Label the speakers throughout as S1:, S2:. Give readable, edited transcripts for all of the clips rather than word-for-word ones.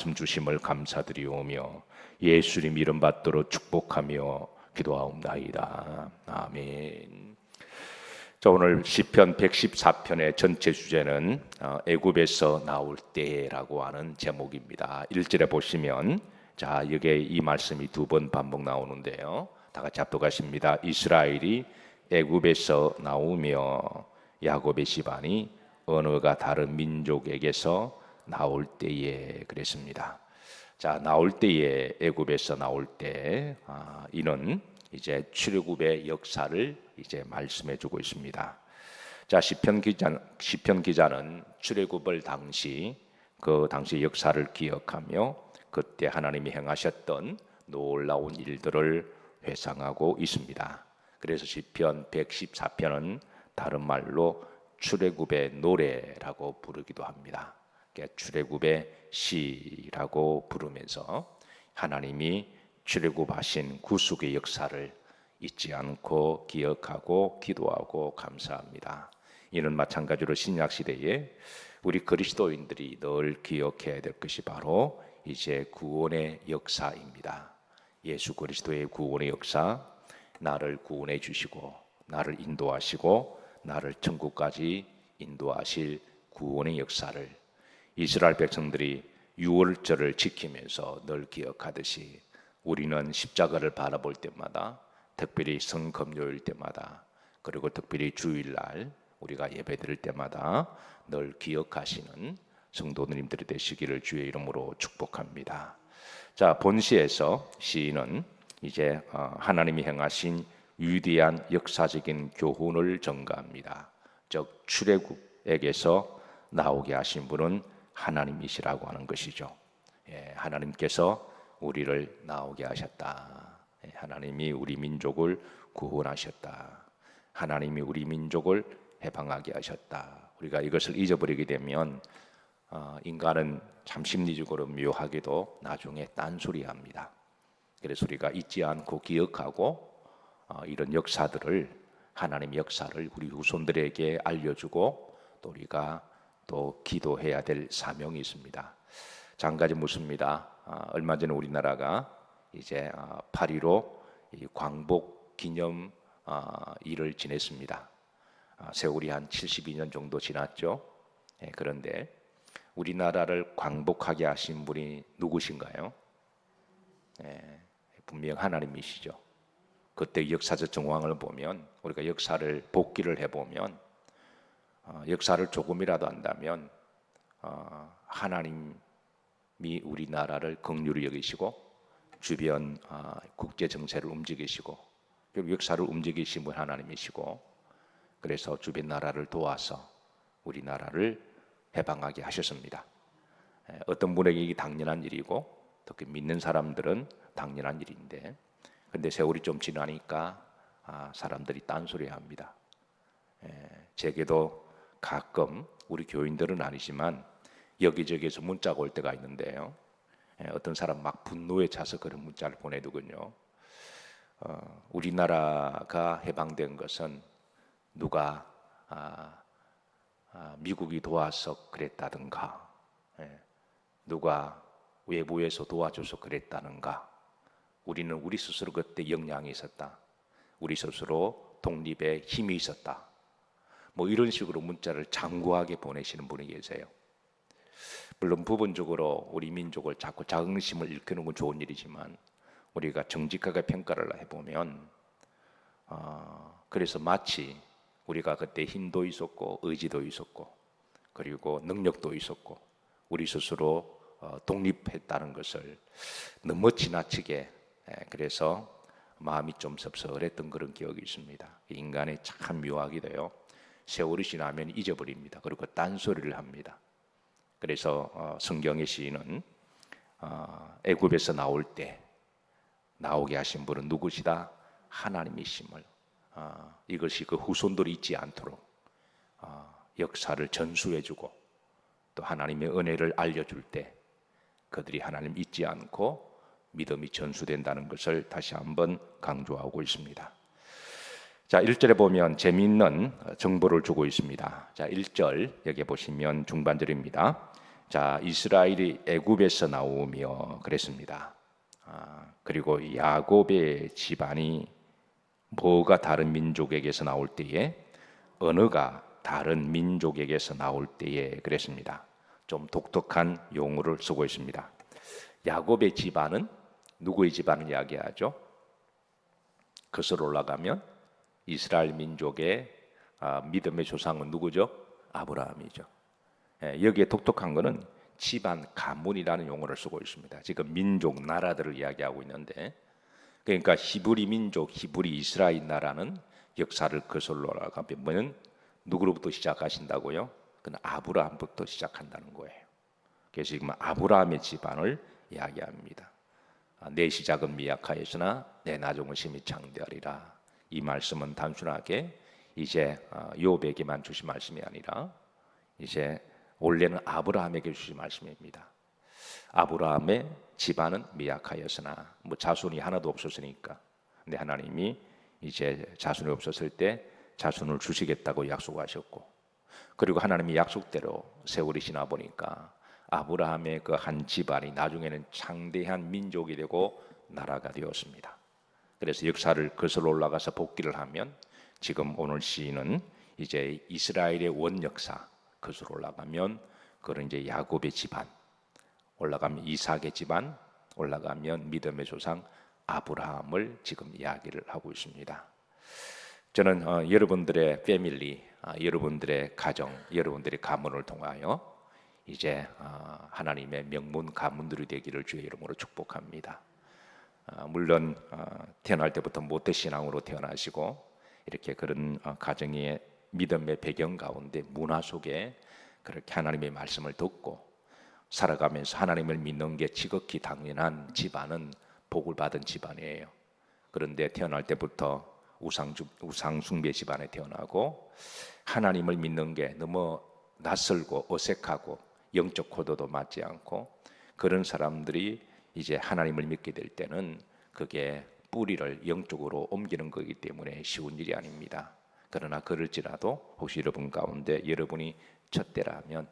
S1: 말씀 주심을 감사드리오며 예수님 이름 받도록 축복하며 기도하옵나이다. 아멘. 자, 오늘 시편 114편의 전체 주제는 애굽에서 나올 때라고 하는 제목입니다. 1절에 보시면 자, 여기에 이 말씀이 두 번 반복 나오는데요. 다 같이 합독하십니다. 이스라엘이 애굽에서 나오며 야곱의 집안이 언어가 다른 민족에게서 나올 때에 그랬습니다. 자, 나올 때에 애굽에서 나올 때 이는 이제 출애굽의 역사를 이제 말씀해주고 있습니다. 자, 시편 기자는 출애굽을 그 당시 역사를 기억하며 그때 하나님이 행하셨던 놀라운 일들을 회상하고 있습니다. 그래서 시편 114편은 다른 말로 출애굽의 노래라고 부르기도 합니다. 출애굽의 시라고 부르면서 하나님이 출애굽하신 구속의 역사를 잊지 않고 기억하고 기도하고 감사합니다. 이는 마찬가지로 신약 시대에 우리 그리스도인들이 늘 기억해야 될 것이 바로 이제 구원의 역사입니다. 예수 그리스도의 구원의 역사, 나를 구원해 주시고 나를 인도하시고 나를 천국까지 인도하실 구원의 역사를 이스라엘 백성들이 유월절을 지키면서 늘 기억하듯이 우리는 십자가를 바라볼 때마다, 특별히 성금요일 때마다, 그리고 특별히 주일날 우리가 예배드릴 때마다 늘 기억하시는 성도님들이 되시기를 주의 이름으로 축복합니다. 자, 본시에서 시인은 이제 하나님이 행하신 위대한 역사적인 교훈을 전가합니다. 즉 출애굽에게서 나오게 하신 분은 하나님이시라고 하는 것이죠. 하나님께서 우리를 나오게 하셨다. 하나님이 우리 민족을 구원하셨다. 하나님이 우리 민족을 해방하게 하셨다. 우리가 이것을 잊어버리게 되면 인간은 참 심리적으로 묘하게도 나중에 딴소리합니다. 그래서 우리가 잊지 않고 기억하고 이런 역사들을, 하나님의 역사를 우리 후손들에게 알려주고 또 우리가 또 기도해야 될 사명이 있습니다. 자, 한 가지 묻습니다. 얼마 전에 우리나라가 이제 8.15 광복 기념 일을 지냈습니다. 세월이 한 72년 정도 지났죠. 그런데 우리나라를 광복하게 하신 분이 누구신가요? 분명 하나님이시죠. 그때 역사적 정황을 보면, 우리가 역사를 복기를 해보면 역사를 조금이라도 안다면 하나님이 우리나라를 긍휼히 여기시고 주변 국제 정세를 움직이시고 그리고 역사를 움직이신 분 하나님이시고, 그래서 주변 나라를 도와서 우리나라를 해방하게 하셨습니다. 어떤 분에게 이게 당연한 일이고 특히 믿는 사람들은 당연한 일인데, 근데 세월이 좀 지나니까 사람들이 딴소리합니다. 제게도 가끔 우리 교인들은 아니지만 여기저기에서 문자가 올 때가 있는데요. 어떤 사람 막 분노에 차서 그런 문자를 보내두군요. 우리나라가 해방된 것은 누가 미국이 도와서 그랬다든가, 누가 외부에서 도와줘서 그랬다는가, 우리는 우리 스스로 그때 역량이 있었다, 우리 스스로 독립에 힘이 있었다, 뭐 이런 식으로 문자를 장구하게 보내시는 분이 계세요. 물론 부분적으로 우리 민족을 자꾸 자긍심을 일으키는 건 좋은 일이지만 우리가 정직하게 평가를 해보면 그래서 마치 우리가 그때 힘도 있었고 의지도 있었고 그리고 능력도 있었고 우리 스스로 독립했다는 것을 너무 지나치게, 그래서 마음이 좀 섭섭했던 그런 기억이 있습니다. 인간이 참 묘하기도요. 세월이 지나면 잊어버립니다. 그리고 딴소리를 합니다. 그래서 성경의 시인은 애굽에서 나올 때 나오게 하신 분은 누구시다? 하나님이심을, 이것이 그 후손들이 잊지 않도록 역사를 전수해주고 또 하나님의 은혜를 알려줄 때 그들이 하나님 잊지 않고 믿음이 전수된다는 것을 다시 한번 강조하고 있습니다. 자, 1절에 보면 재미있는 정보를 주고 있습니다. 자, 1절 여기 보시면 중반절입니다. 자, 이스라엘이 애굽에서 나오며 그랬습니다. 그리고 야곱의 집안이 뭐가 다른 민족에게서 나올 때에 언어가 다른 민족에게서 나올 때에 그랬습니다. 좀 독특한 용어를 쓰고 있습니다. 야곱의 집안은 누구의 집안을 이야기하죠? 그것으로 올라가면 이스라엘 민족의 믿음의 조상은 누구죠? 아브라함이죠. 여기에 독특한 것은 집안 가문이라는 용어를 쓰고 있습니다. 지금 민족 나라들을 이야기하고 있는데, 그러니까 히브리 민족, 히브리 이스라엘 나라는 역사를 그것으로 올라가면 누구로부터 시작하신다고요? 그는 아브라함부터 시작한다는 거예요. 그래서 지금 아브라함의 집안을 이야기합니다. 내 시작은 미약하였으나 내 나중은 심히 창대하리라. 이 말씀은 단순하게 이제 욥에게만 주신 말씀이 아니라 이제 원래는 아브라함에게 주신 말씀입니다. 아브라함의 집안은 미약하였으나 자손이 하나도 없었으니까, 근데 하나님이 이제 자손이 없었을 때 자손을 주시겠다고 약속하셨고, 그리고 하나님이 약속대로 세월이 지나 보니까 아브라함의 그 한 집안이 나중에는 창대한 민족이 되고 나라가 되었습니다. 그래서 역사를 거슬러 올라가서 복기를 하면 지금 오늘 시인은 이제 이스라엘의 원 역사 거슬러 올라가면 그런 이제 야곱의 집안, 올라가면 이삭의 집안, 올라가면 믿음의 조상 아브라함을 지금 이야기를 하고 있습니다. 저는 여러분들의 패밀리, 여러분들의 가정, 여러분들의 가문을 통하여 이제 하나님의 명문 가문들이 되기를 주의 이름으로 축복합니다. 물론 태어날 때부터 모태신앙으로 태어나시고 이렇게 그런 가정의 믿음의 배경 가운데 문화 속에 그렇게 하나님의 말씀을 듣고 살아가면서 하나님을 믿는 게 지극히 당연한 집안은 복을 받은 집안이에요. 그런데 태어날 때부터 우상 숭배 집안에 태어나고 하나님을 믿는 게 너무 낯설고 어색하고 영적 코드도 맞지 않고 그런 사람들이 이제 하나님을 믿게 될 때는 그게 뿌리를 영적으로 옮기는 거기 때문에 쉬운 일이 아닙니다. 그러나 그럴지라도 혹시 여러분 가운데 여러분이 첫 때라면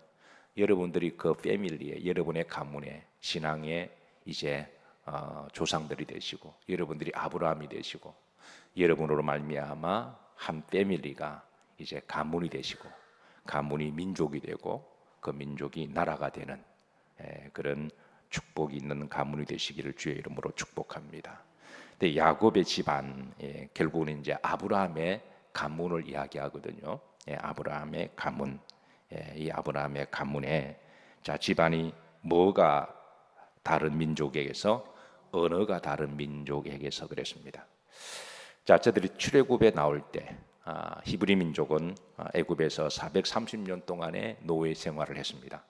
S1: 여러분들이 그 패밀리에, 여러분의 가문에 신앙의 이제 조상들이 되시고 여러분들이 아브라함이 되시고 여러분으로 말미암아 한 패밀리가 이제 가문이 되시고 가문이 민족이 되고 그 민족이 나라가 되는 그런 축복이 있는 가문이 되시기를 주의 이름으로 축복합니다. 근데 야곱의 집안 결국은 이제 아브라함의 가문을 이야기하거든요. 아브라함의 가문, 이 아브라함의 가문에 자 집안이 뭐가 다른 민족에게서 언어가 다른 민족에게서 그랬습니다. 자 저들이 출애굽에 나올 때 히브리 민족은 애굽에서 430년 동안의 노예 생활을 했습니다.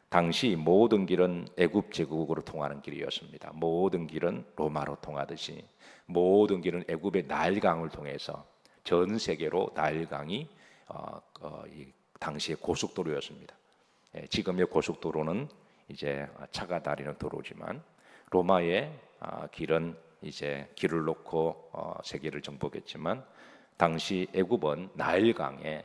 S1: 당시 모든 길은 애굽 제국으로 통하는 길이었습니다. 모든 길은 로마로 통하듯이 모든 길은 애굽의 나일강을 통해서 전 세계로 나일강이 당시의 고속도로였습니다. 지금의 고속도로는 이제 차가 다니는 도로지만 로마의 길은 이제 길을 놓고 세계를 정복했지만 당시 애굽은 나일강의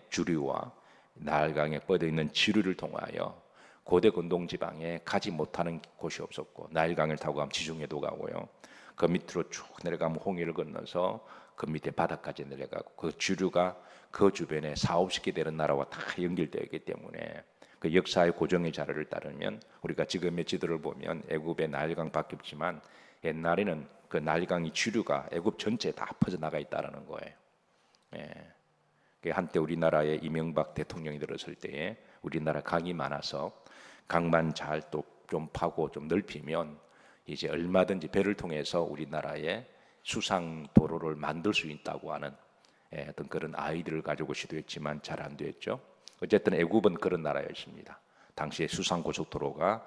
S1: 주류와 나일강에 뻗어 있는 지류를 통하여 고대 근동 지방에 가지 못하는 곳이 없었고 나일강을 타고 가면 지중해도 가고요. 그 밑으로 쭉 내려가면 홍해를 건너서 그 밑에 바다까지 내려가고 그 주류가 그 주변에 4-50개 되는 나라와 다 연결되어 있기 때문에 그 역사의 고정의 자료를 따르면 우리가 지금의 지도를 보면 애굽의 나일강밖에 없지만 옛날에는 그 나일강의 주류가 애굽 전체에 다 퍼져나가 있다는 거예요. 한때 우리나라의 이명박 대통령이 들었을 때에 우리나라 강이 많아서 강만 잘 또 좀 파고 좀 넓히면 이제 얼마든지 배를 통해서 우리나라의 수상 도로를 만들 수 있다고 하는 어떤 그런 아이디어를 가지고 시도했지만 잘 안 됐죠. 어쨌든 애굽은 그런 나라였습니다. 당시에 수상 고속도로가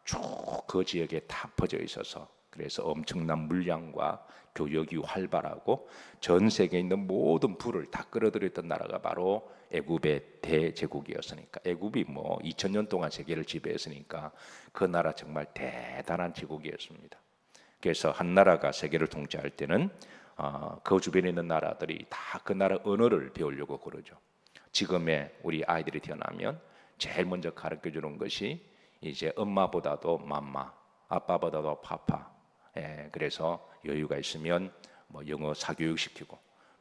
S1: 쭉 그 지역에 다 퍼져 있어서 그래서 엄청난 물량과 교역이 활발하고 전 세계에 있는 모든 부를 다 끌어들였던 나라가 바로 애굽의 대제국이었으니까 애굽이 2000년 동안 세계를 지배했으니까 그 나라 정말 대단한 제국이었습니다. 그래서 한 나라가 세계를 통치할 때는 그 주변에 있는 나라들이 다 그 나라 언어를 배우려고 그러죠. 지금의 우리 아이들이 태어나면 제일 먼저 가르쳐 주는 것이 이제 엄마보다도 맘마, 아빠보다도 파파. 그래서 여유가 있으면 뭐 영어 사교육 시키고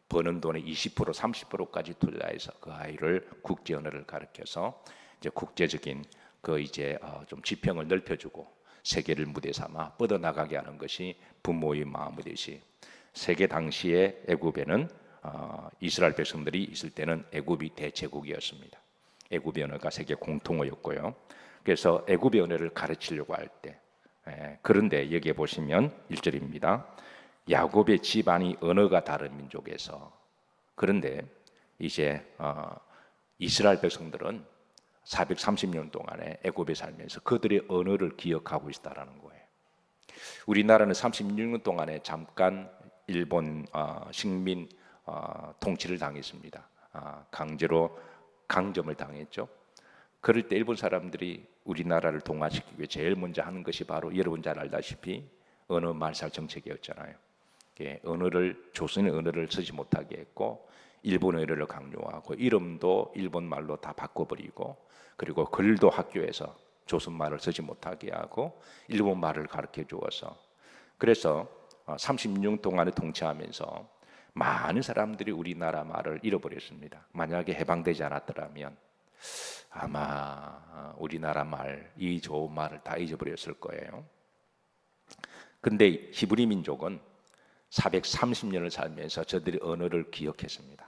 S1: 버는 돈의 20% 30%까지 투자해서 그 아이를 국제 언어를 가르쳐서 이제 국제적인 그 이제 좀 지평을 넓혀주고 세계를 무대 삼아 뻗어나가게 하는 것이 부모의 마음이듯이 세계 당시에 애굽에는 이스라엘 백성들이 있을 때는 애굽이 대제국이었습니다. 애굽의 언어가 세계 공통어였고요. 그래서 애굽의 언어를 가르치려고 할 때, 그런데 여기에 보시면 1절입니다. 야곱의 집안이 언어가 다른 민족에서, 그런데 이제 이스라엘 백성들은 430년 동안에 애굽에 살면서 그들의 언어를 기억하고 있다라는 거예요. 우리나라는 36년 동안에 잠깐 일본 식민 통치를 당했습니다. 강제로 강점을 당했죠. 그럴 때 일본 사람들이 우리나라를 동화시키기 위해 제일 먼저 하는 것이 바로 여러분 잘 알다시피 언어 말살 정책이었잖아요. 언어를 조선의 언어를 쓰지 못하게 했고 일본 언어를 강요하고 이름도 일본 말로 다 바꿔버리고 그리고 글도 학교에서 조선 말을 쓰지 못하게 하고 일본 말을 가르쳐 주어서 그래서 36년 동안에 통치하면서 많은 사람들이 우리나라 말을 잃어버렸습니다. 만약에 해방되지 않았더라면 아마 우리나라 말, 이 좋은 말을 다 잊어버렸을 거예요. 근데 히브리 민족은 430년을 살면서 저들이 언어를 기억했습니다.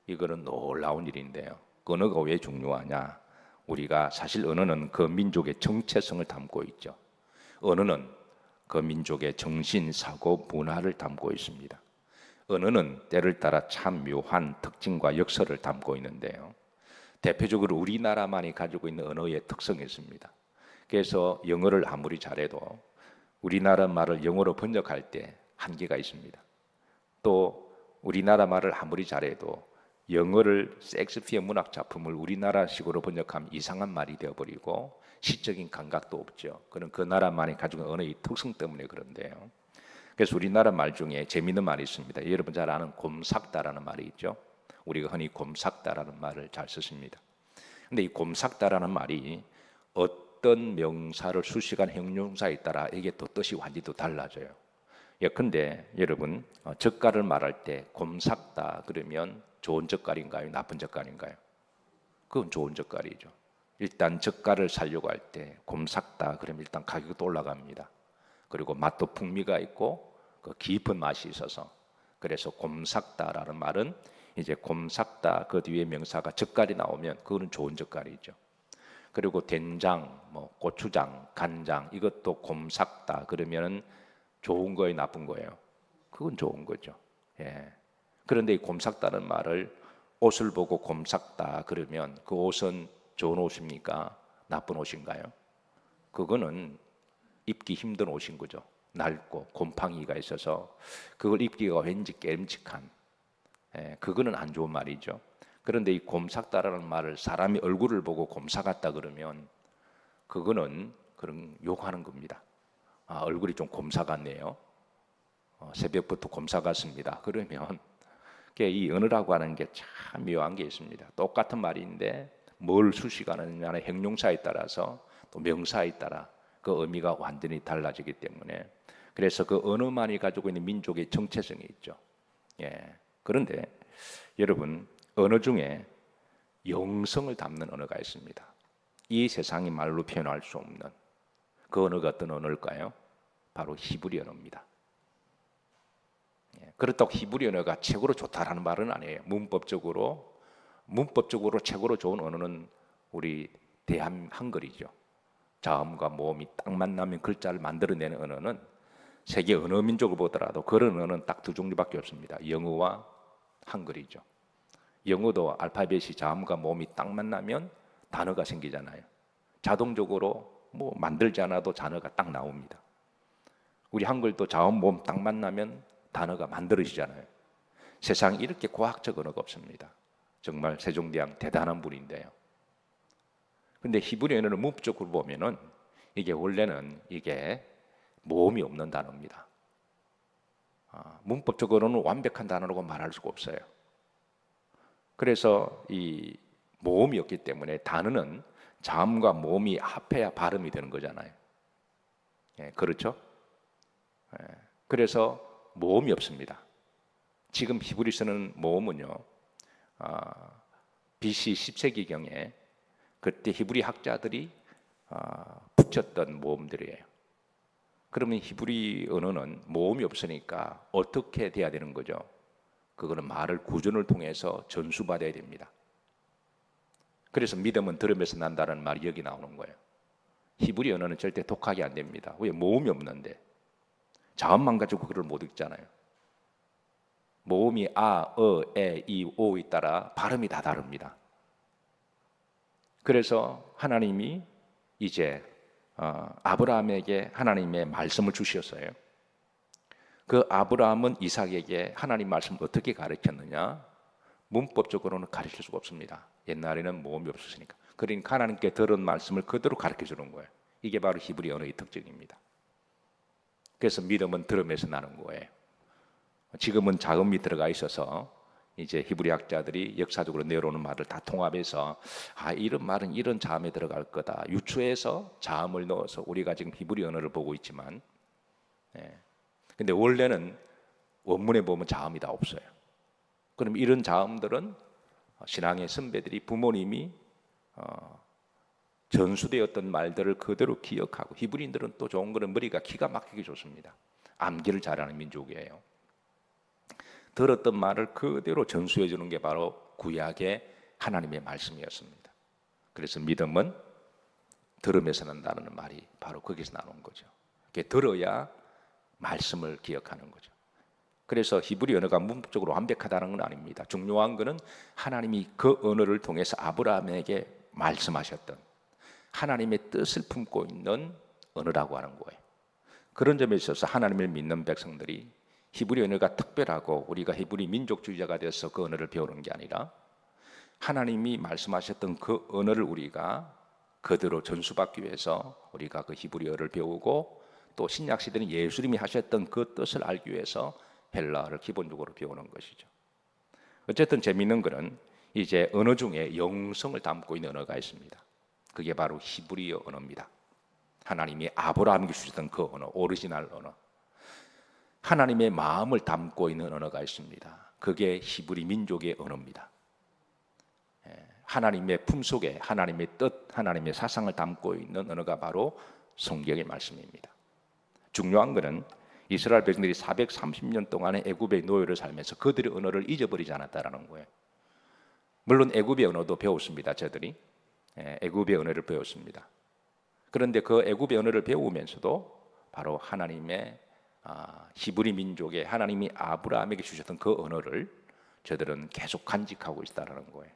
S1: 이거는 놀라운 일인데요. 언어가 왜 중요하냐? 우리가 사실 언어는 그 민족의 정체성을 담고 있죠. 언어는 그 민족의 정신, 사고, 문화를 담고 있습니다. 언어는 때를 따라 참 묘한 특징과 역사를 담고 있는데요. 대표적으로 우리나라만이 가지고 있는 언어의 특성이 있습니다. 그래서 영어를 아무리 잘해도 우리나라 말을 영어로 번역할 때 한계가 있습니다. 또 우리나라 말을 아무리 잘해도 영어를 셰익스피어 문학 작품을 우리나라식으로 번역하면 이상한 말이 되어버리고 시적인 감각도 없죠. 그건 그 나라만이 가지고 있는 언어의 특성 때문에 그런데요. 그래서 우리나라 말 중에 재미있는 말이 있습니다. 여러분 잘 아는 곰삭다라는 말이 있죠. 우리가 흔히 곰삭다라는 말을 잘 쓰십니다. 근데 이 곰삭다라는 말이 어떤 명사를 수식한 형용사에 따라 이게 또 뜻이 완전히 또 달라져요. 예컨대 여러분 젓갈을 말할 때 곰삭다 그러면 좋은 젓갈인가요? 나쁜 젓갈인가요? 그건 좋은 젓갈이죠. 일단 젓갈을 사려고 할 때 곰삭다 그러면 일단 가격도 올라갑니다. 그리고 맛도 풍미가 있고 그 깊은 맛이 있어서 그래서 곰삭다라는 말은 이제 곰삭다 그 뒤에 명사가 젓갈이 나오면 그거는 좋은 젓갈이죠. 그리고 된장, 뭐 고추장, 간장 이것도 곰삭다 그러면은 좋은 거예요, 나쁜 거예요? 그건 좋은 거죠. 그런데 이 곰삭다는 말을 옷을 보고 곰삭다 그러면 그 옷은 좋은 옷입니까? 나쁜 옷인가요? 그거는 입기 힘든 옷인 거죠. 낡고 곰팡이가 있어서 그걸 입기가 왠지 깨름직한 그거는 안 좋은 말이죠. 그런데 이 곰삭다라는 말을 사람이 얼굴을 보고 곰삭 같다 그러면 그거는 그런 욕하는 겁니다. 얼굴이 좀 곰삭 같네요. 새벽부터 곰삭 같습니다. 그러면 이 언어라고 하는 게 참 묘한 게 있습니다. 똑같은 말인데 뭘 수식하느냐의 형용사에 따라서 또 명사에 따라 그 의미가 완전히 달라지기 때문에 그래서 그 언어만이 가지고 있는 민족의 정체성이 있죠. 그런데 여러분 언어 중에 영성을 담는 언어가 있습니다. 이 세상이 말로 표현할 수 없는 그 언어가 어떤 언어일까요? 바로 히브리 언어입니다. 그렇다고 히브리 언어가 최고로 좋다라는 말은 아니에요. 문법적으로 최고로 좋은 언어는 우리 대한 한글이죠. 자음과 모음이 딱 만나면 글자를 만들어내는 언어는 세계 어느 민족을 보더라도 그런 언어는 딱 두 종류밖에 없습니다. 영어와 한글이죠. 영어도 알파벳이 자음과 모음이 딱 만나면 단어가 생기잖아요. 자동적으로 뭐 만들지 않아도 단어가 딱 나옵니다. 우리 한글도 자음 모음 딱 만나면 단어가 만들어지잖아요. 세상에 이렇게 과학적 언어가 없습니다. 정말 세종대왕 대단한 분인데요. 근데 히브리 언어를 문법적으로 보면은 이게 원래는 이게 모음이 없는 단어입니다. 문법적으로는 완벽한 단어라고 말할 수가 없어요. 그래서 이 모음이 없기 때문에 단어는 자음과 모음이 합해야 발음이 되는 거잖아요. 그렇죠? 그래서 모음이 없습니다. 지금 히브리 쓰는 모음은요, BC 10세기경에 그때 히브리 학자들이 붙였던 모음들이에요. 그러면 히브리 언어는 모음이 없으니까 어떻게 돼야 되는 거죠? 그거는 말을 구전을 통해서 전수받아야 됩니다. 그래서 믿음은 들음에서 난다는 말이 여기 나오는 거예요. 히브리 언어는 절대 독하게 안 됩니다. 왜? 모음이 없는데. 자음만 가지고 그걸 못 읽잖아요. 모음이 아, 어, 에, 이, 오에 따라 발음이 다 다릅니다. 그래서 하나님이 이제 아브라함에게 하나님의 말씀을 주셨어요. 그 아브라함은 이삭에게 하나님 말씀을 어떻게 가르쳤느냐? 문법적으로는 가르칠 수가 없습니다. 옛날에는 모음이 없었으니까. 그러니까 하나님께 들은 말씀을 그대로 가르쳐 주는 거예요. 이게 바로 히브리 언어의 특징입니다. 그래서 믿음은 들음에서 나는 거예요. 지금은 자음이 들어가 있어서 이제 히브리 학자들이 역사적으로 내려오는 말을 다 통합해서 이런 말은 이런 자음에 들어갈 거다. 유추해서 자음을 넣어서 우리가 지금 히브리 언어를 보고 있지만, 근데 원래는 원문에 보면 자음이 다 없어요. 그럼 이런 자음들은 신앙의 선배들이 부모님이 전수되었던 말들을 그대로 기억하고, 히브리인들은 또 좋은 거는 머리가 기가 막히게 좋습니다. 암기를 잘하는 민족이에요. 들었던 말을 그대로 전수해 주는 게 바로 구약의 하나님의 말씀이었습니다. 그래서 믿음은 들음에서 난다는 말이 바로 거기서 나오는 거죠. 들어야 말씀을 기억하는 거죠. 그래서 히브리 언어가 문법적으로 완벽하다는 건 아닙니다. 중요한 것은 하나님이 그 언어를 통해서 아브라함에게 말씀하셨던 하나님의 뜻을 품고 있는 언어라고 하는 거예요. 그런 점에 있어서 하나님을 믿는 백성들이 히브리 언어가 특별하고 우리가 히브리 민족주의자가 돼서 그 언어를 배우는 게 아니라 하나님이 말씀하셨던 그 언어를 우리가 그대로 전수받기 위해서 우리가 그 히브리 언어를 배우고, 또 신약 시대는 예수님이 하셨던 그 뜻을 알기 위해서 헬라어를 기본적으로 배우는 것이죠. 어쨌든 재미있는 것은 이제 언어 중에 영성을 담고 있는 언어가 있습니다. 그게 바로 히브리어 언어입니다. 하나님이 아브라함에게 주셨던 그 언어, 오리지널 언어. 하나님의 마음을 담고 있는 언어가 있습니다. 그게 히브리 민족의 언어입니다. 하나님의 품속에 하나님의 뜻, 하나님의 사상을 담고 있는 언어가 바로 성경의 말씀입니다. 중요한 것은 이스라엘 백성들이 430년 동안의 애굽의 노예를 살면서 그들의 언어를 잊어버리지 않았다는 거예요. 물론 애굽의 언어도 배웠습니다. 저들이 애굽의 언어를 배웠습니다. 그런데 그 애굽의 언어를 배우면서도 바로 하나님의 히브리 민족의 하나님이 아브라함에게 주셨던 그 언어를 저들은 계속 간직하고 있다는 거예요.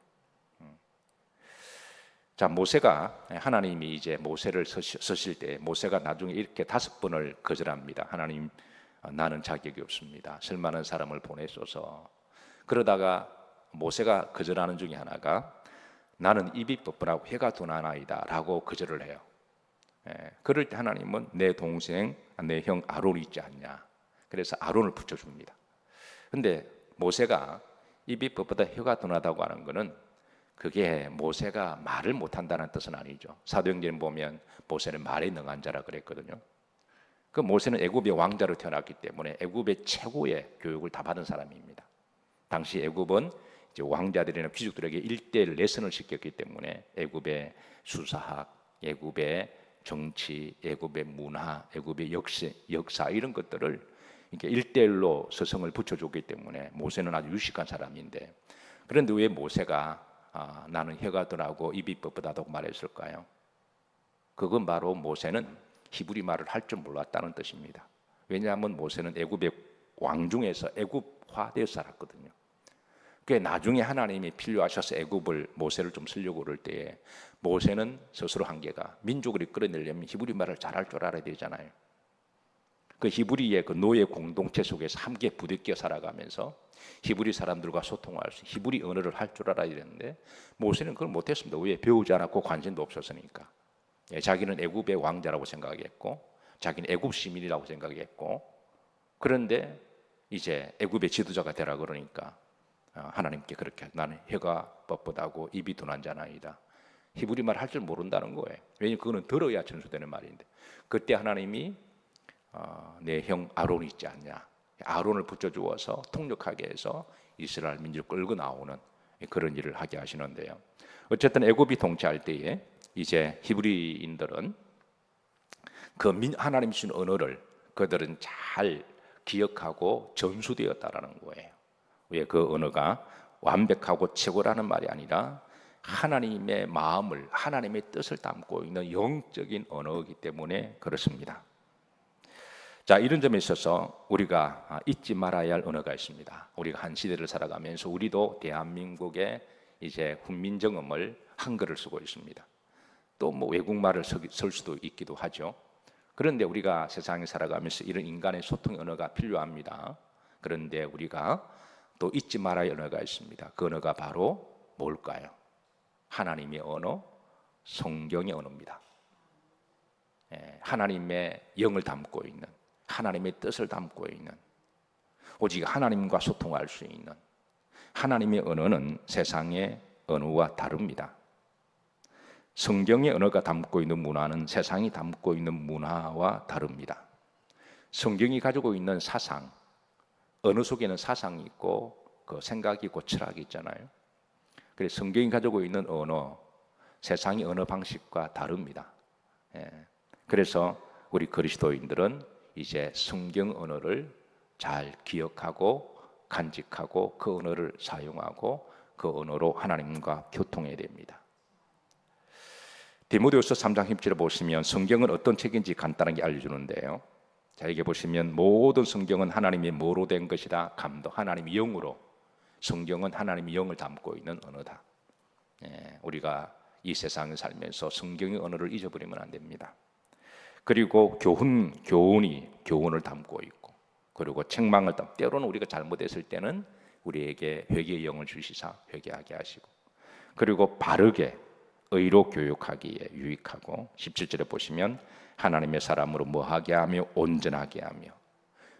S1: 자, 모세가 하나님이 이제 모세를 쓰실 때 모세가 나중에 이렇게 5번을 거절합니다. 하나님, 나는 자격이 없습니다. 쓸만한 사람을 보내소서. 그러다가 모세가 거절하는 중에 하나가 나는 입이 뻣뻣하고 혀가 둔하나이다 라고 거절을 해요. 그럴 때 하나님은 내 동생, 내 형 아론이 있지 않냐. 그래서 아론을 붙여줍니다. 근데 모세가 입이 뻣뻣하고 혀가 둔하다고 하는 것은 그게 모세가 말을 못한다는 뜻은 아니죠. 사도행전 보면 모세는 말에 능한 자라 그랬거든요. 그 모세는 애굽의 왕자로 태어났기 때문에 애굽의 최고의 교육을 다 받은 사람입니다. 당시 애굽은 이제 왕자들이나 귀족들에게 1:1 레슨을 시켰기 때문에 애굽의 수사학, 애굽의 정치, 애굽의 문화, 애굽의 역사 이런 것들을 이렇게 1:1로 서성을 붙여줬기 때문에 모세는 아주 유식한 사람인데, 그런데 왜 모세가 나는 혀가 둔하고 입이 뻣뻣하다고 말했을까요? 그건 바로 모세는 히브리 말을 할 줄 몰랐다는 뜻입니다. 왜냐하면 모세는 애굽의 왕중에서 애굽화되어 살았거든요. 그게 나중에 하나님이 필요하셔서 애굽을 모세를 좀 쓰려고 그럴 때에 모세는 스스로 한계가, 민족을 이끌어내려면 히브리 말을 잘할 줄 알아야 되잖아요. 그 히브리의 그 노예 공동체 속에서 함께 부대껴 살아가면서 히브리 사람들과 소통할 수, 히브리 언어를 할 줄 알아야 되는데 모세는 그걸 못했습니다. 왜? 배우지 않았고 관심도 없었으니까. 자기는 애굽의 왕자라고 생각했고 자기는 애굽 시민이라고 생각했고, 그런데 이제 애굽의 지도자가 되라 그러니까 하나님께 그렇게 나는 혀가 뻣뻣하고 입이 둔한 자나이다. 히브리 말 할 줄 모른다는 거예요. 왜냐하면 그거는 들어야 전수되는 말인데, 그때 하나님이 내 형 아론이 있지 않냐, 아론을 붙여주어서 통역하게 해서 이스라엘 민족을 끌고 나오는 그런 일을 하게 하시는데요. 어쨌든 애굽이 통치할 때에 이제 히브리인들은 그 하나님 주신 언어를 그들은 잘 기억하고 전수되었다라는 거예요. 왜 그 언어가 완벽하고 최고라는 말이 아니라 하나님의 마음을, 하나님의 뜻을 담고 있는 영적인 언어이기 때문에 그렇습니다. 자, 이런 점에 있어서 우리가 잊지 말아야 할 언어가 있습니다. 우리가 한 시대를 살아가면서 우리도 대한민국의 이제 훈민정음을 한글을 쓰고 있습니다. 또 뭐 외국말을 쓸 수도 있기도 하죠. 그런데 우리가 세상에 살아가면서 이런 인간의 소통의 언어가 필요합니다. 그런데 우리가 또 잊지 말아야 할 언어가 있습니다. 그 언어가 바로 뭘까요? 하나님의 언어, 성경의 언어입니다. 하나님의 영을 담고 있는, 하나님의 뜻을 담고 있는, 오직 하나님과 소통할 수 있는 하나님의 언어는 세상의 언어와 다릅니다. 성경의 언어가 담고 있는 문화는 세상이 담고 있는 문화와 다릅니다. 성경이 가지고 있는 사상, 언어 속에는 사상이 있고 그 생각이 있고 철학이 있잖아요. 그래서 성경이 가지고 있는 언어, 세상의 언어 방식과 다릅니다. 그래서 우리 그리스도인들은 이제 성경 언어를 잘 기억하고 간직하고 그 언어를 사용하고 그 언어로 하나님과 교통해야 됩니다. 디모데후서 3장 10절을 보시면 성경은 어떤 책인지 간단하게 알려주는데요. 자, 여기 보시면 모든 성경은 하나님의 뭐로 된 것이다. 감독, 하나님의 영으로. 성경은 하나님의 영을 담고 있는 언어다. 우리가 이 세상을 살면서 성경의 언어를 잊어버리면 안 됩니다. 그리고 교훈을 담고 있고, 그리고 책망을 때로는 우리가 잘못했을 때는 우리에게 회개의 영을 주시사 회개하게 하시고, 그리고 바르게 의로 교육하기에 유익하고, 17절에 보시면 하나님의 사람으로 뭐하게 하며 온전하게 하며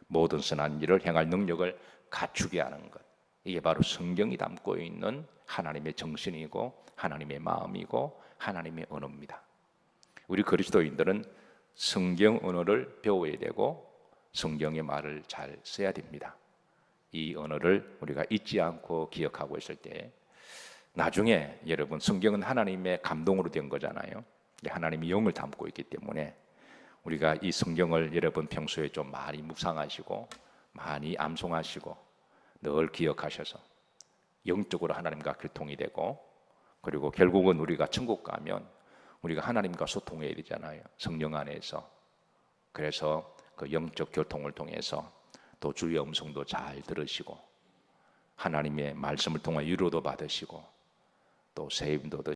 S1: 모든 선한 일을 행할 능력을 갖추게 하는 것, 이게 바로 성경이 담고 있는 하나님의 정신이고 하나님의 마음이고 하나님의 언어입니다. 우리 그리스도인들은 성경 언어를 배워야 되고 성경의 말을 잘 써야 됩니다. 이 언어를 우리가 잊지 않고 기억하고 있을 때 나중에 여러분, 성경은 하나님의 감동으로 된 거잖아요. 하나님의 영을 담고 있기 때문에 우리가 이 성경을 여러분 평소에 좀 많이 묵상하시고 많이 암송하시고 늘 기억하셔서 영적으로 하나님과 교통이 되고, 그리고 결국은 우리가 천국 가면 우리가 하나님과 소통해야 되잖아요. 성령 안에서. 그래서 그 영적 교통을 통해서 또 주의 음성도 잘 들으시고 하나님의 말씀을 통해 위로도 받으시고 또 새 힘도